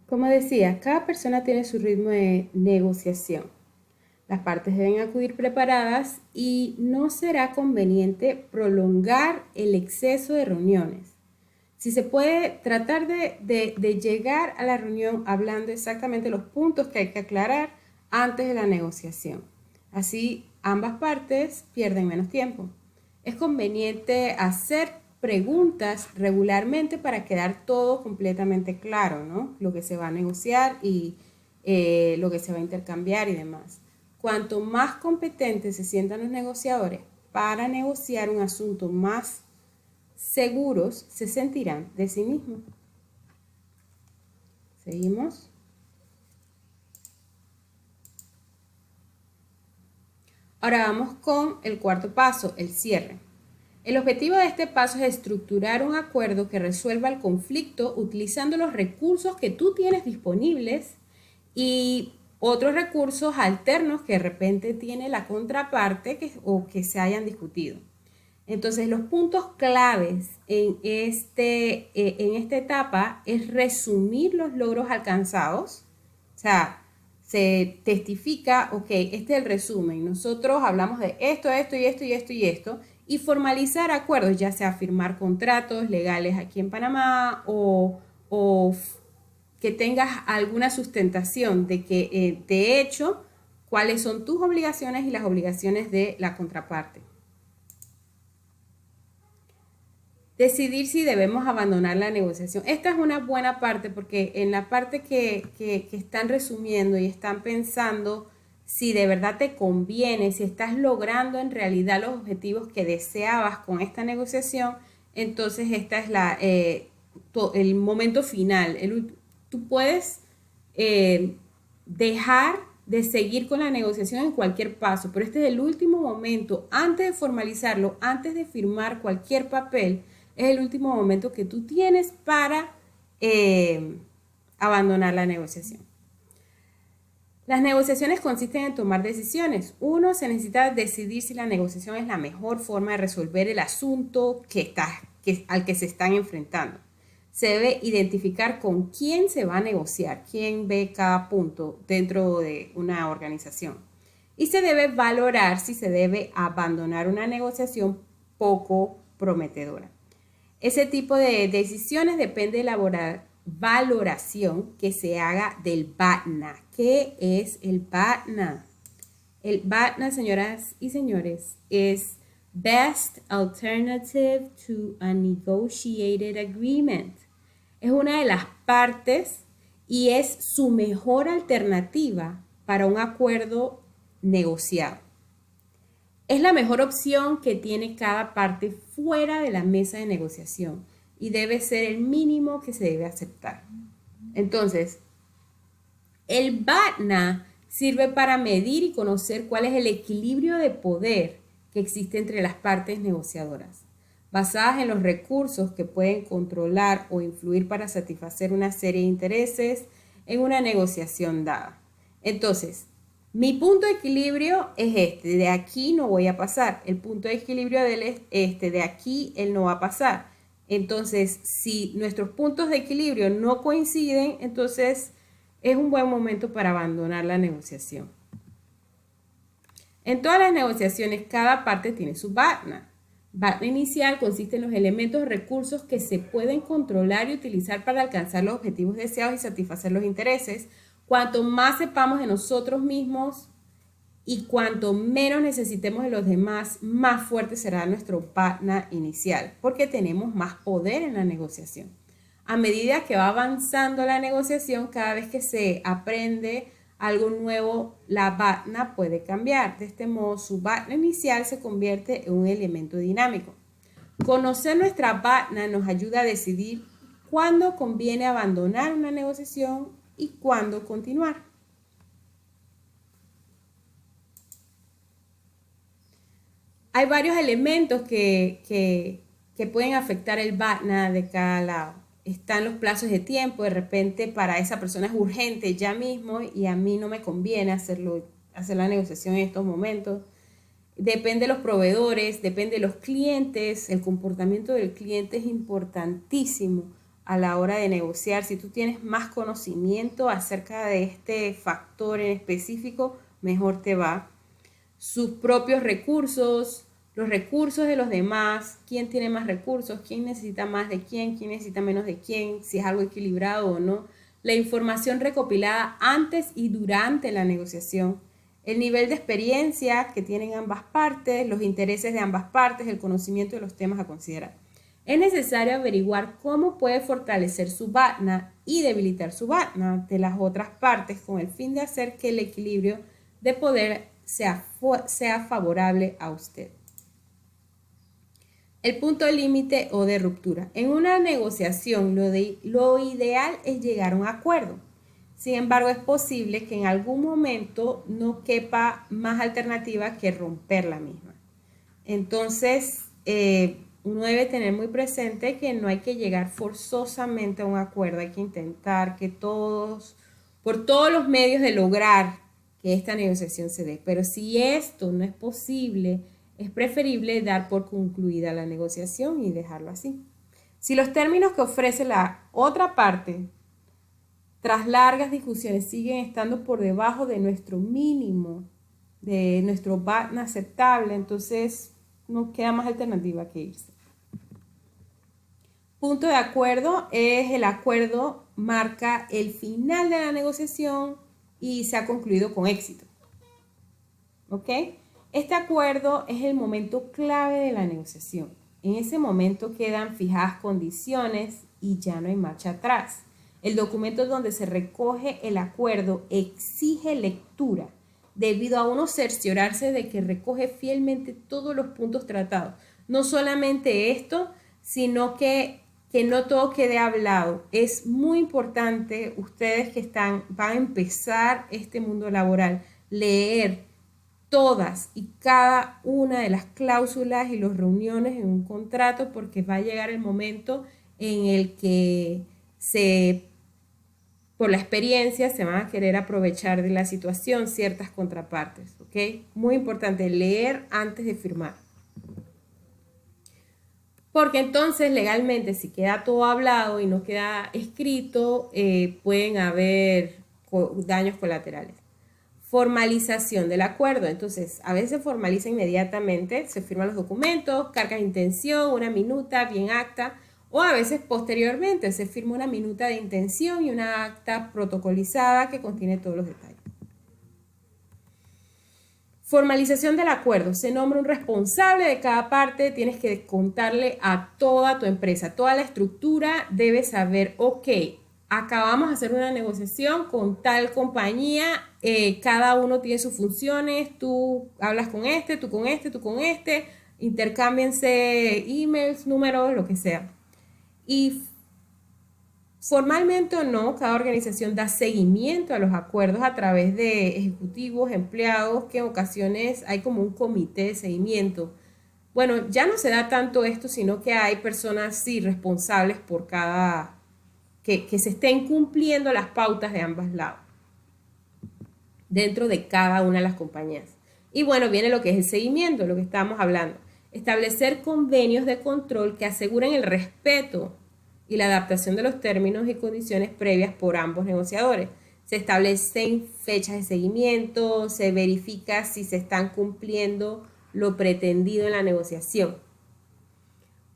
Como decía, cada persona tiene su ritmo de negociación. Las partes deben acudir preparadas y no será conveniente prolongar el exceso de reuniones. Si se puede tratar de llegar a la reunión hablando exactamente los puntos que hay que aclarar antes de la negociación. Así ambas partes pierden menos tiempo. Es conveniente hacer preguntas regularmente para quedar todo completamente claro, ¿no? Lo que se va a negociar y lo que se va a intercambiar y demás. Cuanto más competentes se sientan los negociadores para negociar un asunto, más seguros se sentirán de sí mismos. Seguimos. Ahora vamos con el cuarto paso, el cierre. El objetivo de este paso es estructurar un acuerdo que resuelva el conflicto utilizando los recursos que tú tienes disponibles y otros recursos alternos que de repente tiene la contraparte o que se hayan discutido. Entonces, los puntos claves en esta etapa es resumir los logros alcanzados. O sea, se testifica, ok, este es el resumen. Nosotros hablamos de esto, esto y esto y esto y esto. Y formalizar acuerdos, ya sea firmar contratos legales aquí en Panamá o que tengas alguna sustentación de que, de hecho, cuáles son tus obligaciones y las obligaciones de la contraparte. Decidir si debemos abandonar la negociación. Esta es una buena parte porque en la parte que están resumiendo y están pensando si de verdad te conviene, si estás logrando en realidad los objetivos que deseabas con esta negociación, entonces esta es el momento final. Tú puedes dejar de seguir con la negociación en cualquier paso, pero este es el último momento, antes de formalizarlo, antes de firmar cualquier papel, es el último momento que tú tienes para abandonar la negociación. Las negociaciones consisten en tomar decisiones. Uno, se necesita decidir si la negociación es la mejor forma de resolver el asunto al que se están enfrentando. Se debe identificar con quién se va a negociar, quién ve cada punto dentro de una organización. Y se debe valorar si se debe abandonar una negociación poco prometedora. Ese tipo de decisiones depende de la valoración que se haga del BATNA. ¿Qué es el BATNA? El BATNA, señoras y señores, es Best Alternative to a Negotiated Agreement. Es una de las partes y es su mejor alternativa para un acuerdo negociado. Es la mejor opción que tiene cada parte fuera de la mesa de negociación y debe ser el mínimo que se debe aceptar. Entonces, el BATNA sirve para medir y conocer cuál es el equilibrio de poder que existe entre las partes negociadoras, basadas en los recursos que pueden controlar o influir para satisfacer una serie de intereses en una negociación dada. Entonces, mi punto de equilibrio es este, de aquí no voy a pasar. El punto de equilibrio de él es este, de aquí él no va a pasar. Entonces, si nuestros puntos de equilibrio no coinciden, entonces es un buen momento para abandonar la negociación. En todas las negociaciones, cada parte tiene su BATNA. BATNA inicial consiste en los elementos o recursos que se pueden controlar y utilizar para alcanzar los objetivos deseados y satisfacer los intereses. Cuanto más sepamos de nosotros mismos y cuanto menos necesitemos de los demás, más fuerte será nuestro BATNA inicial, porque tenemos más poder en la negociación. A medida que va avanzando la negociación, cada vez que se aprende algo nuevo, la BATNA puede cambiar. De este modo, su BATNA inicial se convierte en un elemento dinámico. Conocer nuestra BATNA nos ayuda a decidir cuándo conviene abandonar una negociación y cuándo continuar. Hay varios elementos que pueden afectar el BATNA de cada lado. Están los plazos de tiempo, de repente para esa persona es urgente ya mismo y a mí no me conviene hacer la negociación en estos momentos. Depende de los proveedores, depende de los clientes, el comportamiento del cliente es importantísimo a la hora de negociar, si tú tienes más conocimiento acerca de este factor en específico, mejor te va. Sus propios recursos, los recursos de los demás, quién tiene más recursos, quién necesita más de quién necesita menos de quién, si es algo equilibrado o no. La información recopilada antes y durante la negociación, el nivel de experiencia que tienen ambas partes, los intereses de ambas partes, el conocimiento de los temas a considerar. Es necesario averiguar cómo puede fortalecer su BATNA y debilitar su BATNA de las otras partes con el fin de hacer que el equilibrio de poder sea favorable a usted. El punto límite o de ruptura. En una negociación lo ideal es llegar a un acuerdo. Sin embargo, es posible que en algún momento no quepa más alternativa que romper la misma. Entonces, uno debe tener muy presente que no hay que llegar forzosamente a un acuerdo, hay que intentar que todos, por todos los medios de lograr que esta negociación se dé. Pero si esto no es posible, es preferible dar por concluida la negociación y dejarlo así. Si los términos que ofrece la otra parte, tras largas discusiones, siguen estando por debajo de nuestro mínimo, de nuestro BATNA aceptable, entonces no queda más alternativa que irse. Punto de acuerdo es el acuerdo, marca el final de la negociación y se ha concluido con éxito. ¿Ok? Este acuerdo es el momento clave de la negociación. En ese momento quedan fijadas condiciones y ya no hay marcha atrás. El documento donde se recoge el acuerdo exige lectura, debido a uno cerciorarse de que recoge fielmente todos los puntos tratados. No solamente esto, sino que no todo quede hablado. Es muy importante, ustedes que van a empezar este mundo laboral, leer todas y cada una de las cláusulas y las reuniones en un contrato, porque va a llegar el momento en el que por la experiencia se van a querer aprovechar de la situación ciertas contrapartes, ¿ok? Muy importante leer antes de firmar. Porque entonces legalmente si queda todo hablado y no queda escrito, pueden haber daños colaterales. Formalización del acuerdo. Entonces, a veces se formaliza inmediatamente, se firman los documentos, carga de intención, una minuta, bien acta, o a veces posteriormente se firma una minuta de intención y una acta protocolizada que contiene todos los detalles. Formalización del acuerdo. Se nombra un responsable de cada parte, tienes que contarle a toda tu empresa, toda la estructura debe saber, ok, acabamos de hacer una negociación con tal compañía, cada uno tiene sus funciones, tú hablas con este, tú con este, tú con este, intercámbiense emails, números, lo que sea. Y formalmente o no, cada organización da seguimiento a los acuerdos a través de ejecutivos, empleados, que en ocasiones hay como un comité de seguimiento. Bueno, ya no se da tanto esto, sino que hay personas sí responsables por cada que se estén cumpliendo las pautas de ambos lados dentro de cada una de las compañías. Y bueno, viene lo que es el seguimiento, lo que estamos hablando. Establecer convenios de control que aseguren el respeto y la adaptación de los términos y condiciones previas por ambos negociadores. Se establecen fechas de seguimiento, se verifica si se están cumpliendo lo pretendido en la negociación.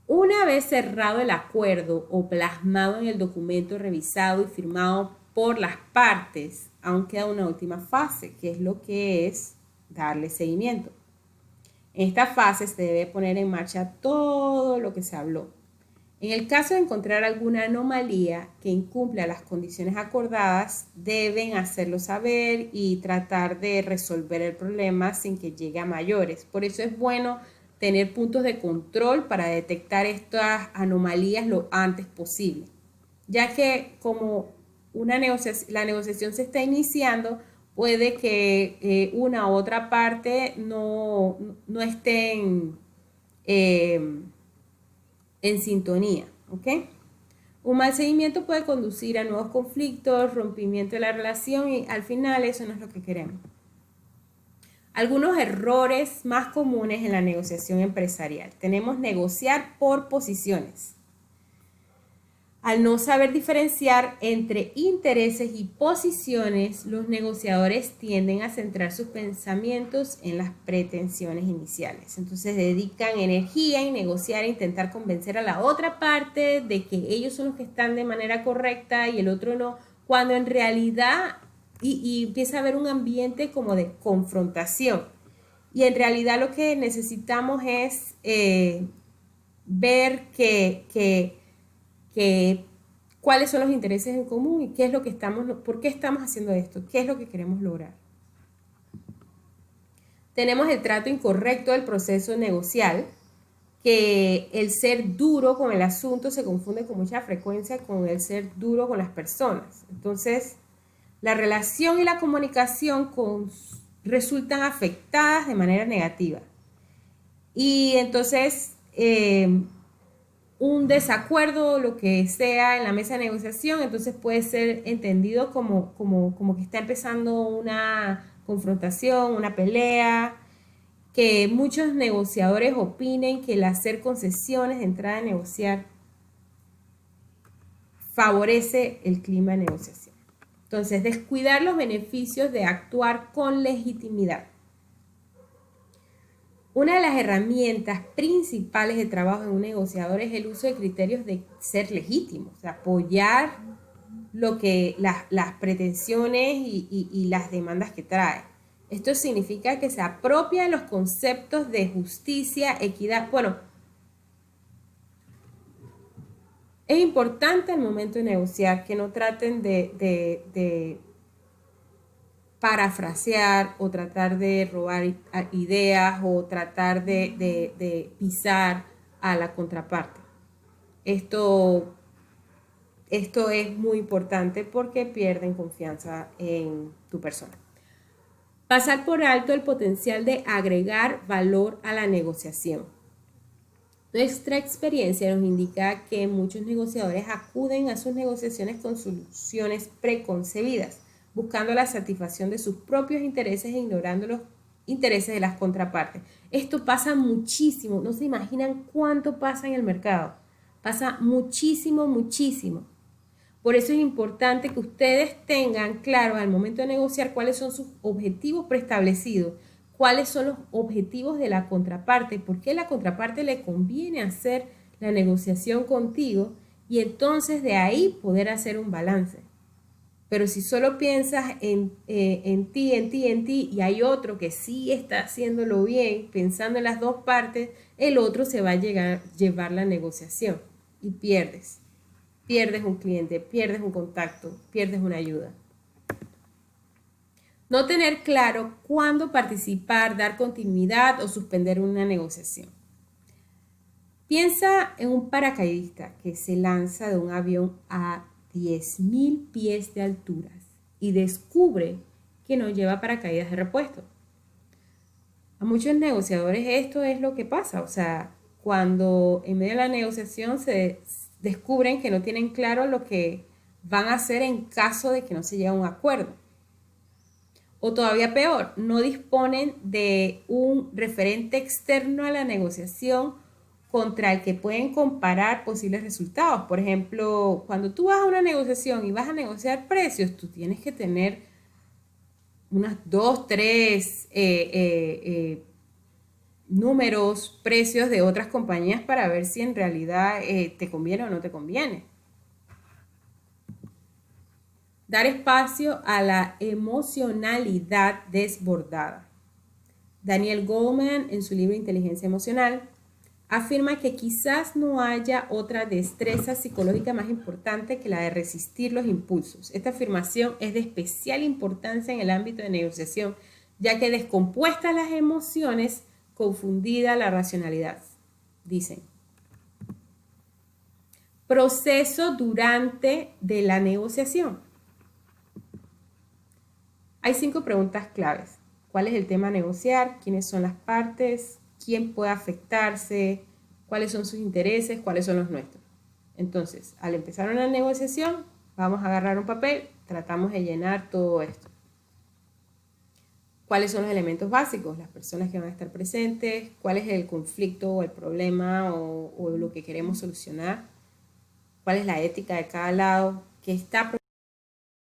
Una vez cerrado el acuerdo o plasmado en el documento revisado y firmado por las partes, aún queda una última fase, que es lo que es darle seguimiento. En esta fase se debe poner en marcha todo lo que se habló. En el caso de encontrar alguna anomalía que incumpla las condiciones acordadas, deben hacerlo saber y tratar de resolver el problema sin que llegue a mayores. Por eso es bueno tener puntos de control para detectar estas anomalías lo antes posible, ya que como la negociación se está iniciando, puede que una u otra parte no estén en sintonía, ¿ok? Un mal seguimiento puede conducir a nuevos conflictos, rompimiento de la relación y al final eso no es lo que queremos. Algunos errores más comunes en la negociación empresarial. Tenemos negociar por posiciones. Al no saber diferenciar entre intereses y posiciones, los negociadores tienden a centrar sus pensamientos en las pretensiones iniciales. Entonces dedican energía en negociar e intentar convencer a la otra parte de que ellos son los que están de manera correcta y el otro no, cuando en realidad, y empieza a haber un ambiente como de confrontación. Y en realidad lo que necesitamos es ver que cuáles son los intereses en común y qué es lo que por qué estamos haciendo esto, qué es lo que queremos lograr. Tenemos el trato incorrecto del proceso negocial, que el ser duro con el asunto se confunde con mucha frecuencia con el ser duro con las personas. Entonces, la relación y la comunicación resultan afectadas de manera negativa. Y entonces, un desacuerdo, lo que sea en la mesa de negociación, entonces puede ser entendido como que está empezando una confrontación, una pelea, que muchos negociadores opinen que el hacer concesiones de entrada a negociar favorece el clima de negociación. Entonces, descuidar los beneficios de actuar con legitimidad. Una de las herramientas principales de trabajo de un negociador es el uso de criterios de ser legítimo, o sea, apoyar lo que las pretensiones y las demandas que trae. Esto significa que se apropia de los conceptos de justicia, equidad. Bueno, es importante al momento de negociar que no traten de parafrasear o tratar de robar ideas o tratar de pisar a la contraparte. Esto es muy importante porque pierden confianza en tu persona. Pasar por alto el potencial de agregar valor a la negociación. Nuestra experiencia nos indica que muchos negociadores acuden a sus negociaciones con soluciones preconcebidas, buscando la satisfacción de sus propios intereses e ignorando los intereses de las contrapartes. Esto pasa muchísimo, no se imaginan cuánto pasa en el mercado. Pasa muchísimo, muchísimo. Por eso es importante que ustedes tengan claro al momento de negociar cuáles son sus objetivos preestablecidos, cuáles son los objetivos de la contraparte, por qué a la contraparte le conviene hacer la negociación contigo y entonces de ahí poder hacer un balance. Pero si solo piensas en ti y hay otro que sí está haciéndolo bien, pensando en las dos partes, el otro se va a llevar la negociación y pierdes. Pierdes un cliente, pierdes un contacto, pierdes una ayuda. No tener claro cuándo participar, dar continuidad o suspender una negociación. Piensa en un paracaidista que se lanza de un avión a 10.000 pies de altura y descubre que no lleva paracaídas de repuesto. A muchos negociadores esto es lo que pasa, o sea, cuando en medio de la negociación se descubren que no tienen claro lo que van a hacer en caso de que no se llegue a un acuerdo. O todavía peor, no disponen de un referente externo a la negociación contra el que pueden comparar posibles resultados. Por ejemplo, cuando tú vas a una negociación y vas a negociar precios, tú tienes que tener unas 2, 3 números, precios de otras compañías para ver si en realidad te conviene o no te conviene. Dar espacio a la emocionalidad desbordada. Daniel Goleman, en su libro Inteligencia Emocional, afirma que quizás no haya otra destreza psicológica más importante que la de resistir los impulsos. Esta afirmación es de especial importancia en el ámbito de negociación, ya que descompuesta las emociones, confundida la racionalidad. Dicen. Proceso durante de la negociación. Hay 5 preguntas claves. ¿Cuál es el tema a negociar? ¿Quiénes son las partes? ¿Quién puede afectarse? ¿Cuáles son sus intereses? ¿Cuáles son los nuestros? Entonces, al empezar una negociación, vamos a agarrar un papel, tratamos de llenar todo esto. ¿Cuáles son los elementos básicos? Las personas que van a estar presentes, cuál es el conflicto o el problema o lo que queremos solucionar. cuál es la ética de cada lado, qué está